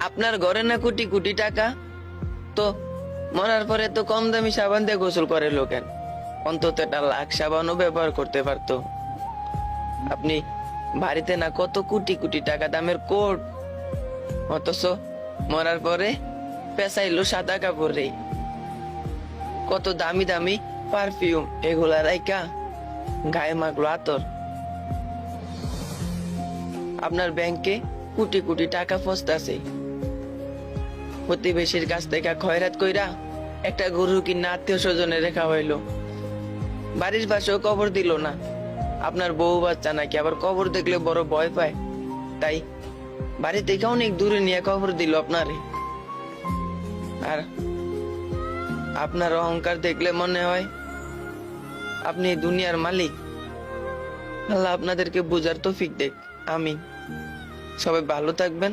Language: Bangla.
আপনার ঘরে না কোটি কোটি টাকা, তো মরার পরে তো কম দামি সাবান দিয়ে গোসল করে লোকেন, অন্তত একটা লাখ সাবানও ব্যবহার করতে পারতো। আপনি বাড়িতে না কত কোটি কোটি টাকা দামের কোট, অথচ মরার পরে পেঁচাইলো সাদা কাপড়ে। কত দামি দামি পারফিউম এগুলা রাইকা গায়ে মাখলো আতর। আপনার ব্যাংকে কোটি কোটি টাকা ফসতাছে, প্রতিবেশীর কাছ থেকে খয়রাত কইরা একটা গরু কিনা আত্মীয় স্বজনে রেখা হইলো, বাড়ির পাশেও কবর দিল না। আপনার বউ বাচ্চা নাকি আবার কবর দেখলে বড় ভয় পায়, তাই বাড়ি থেকে অনেক দূরে নিয়ে কবর দিল আপনারে। আর আপনার অহংকার দেখলে মনে হয় আপনি দুনিয়ার মালিক। আল্লাহ আপনাদেরকে বুঝার তৌফিক দেখ। আমিন। সবাই ভালো থাকবেন।